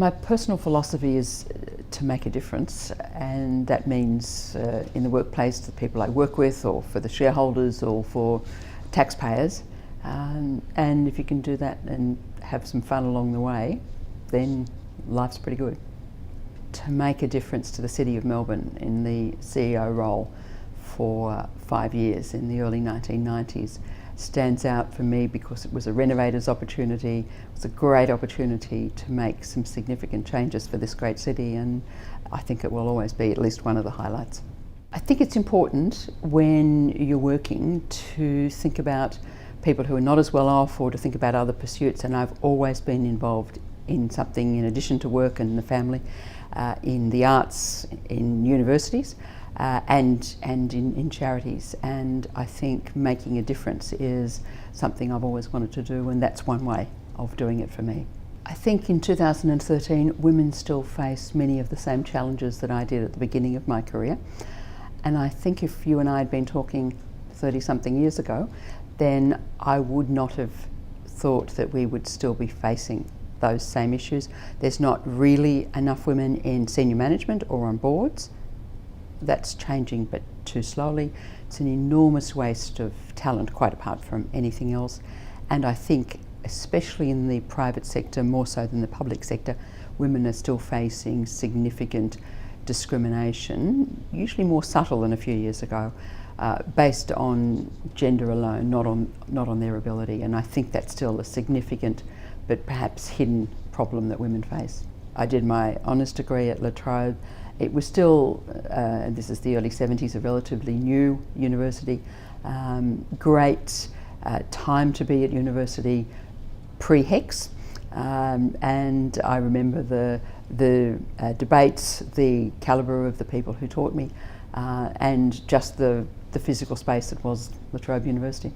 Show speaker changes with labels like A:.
A: My personal philosophy is to make a difference, and that means in the workplace to the people I work with, or for the shareholders, or for taxpayers. And if you can do that and have some fun along the way, then life's pretty good. To make a difference to the City of Melbourne in the CEO role for 5 years in the early 1990s stands out for me because it was a renovator's opportunity. It was a great opportunity to make some significant changes for this great city, and I think it will always be at least one of the highlights. I think it's important when you're working to think about people who are not as well off, or to think about other pursuits, and I've always been involved in something in addition to work and the family, in the arts, in universities, and in charities, and I think making a difference is something I've always wanted to do, and that's one way of doing it for me. I think in 2013 women still face many of the same challenges that I did at the beginning of my career, and I think if you and I had been talking 30-something years ago, then I would not have thought that we would still be facing those same issues. There's not really enough women in senior management or on boards. That's changing, but too slowly. It's an enormous waste of talent, quite apart from anything else. And I think, especially in the private sector, more so than the public sector, women are still facing significant discrimination, usually more subtle than a few years ago, based on gender alone, not on their ability. And I think that's still a significant but perhaps hidden problem that women face. I did my honours degree at Trobe. It was still, this is the early 70s, a relatively new university. Great time to be at university pre-HECS, and I remember the debates, the calibre of the people who taught me, and just the physical space that was La Trobe University.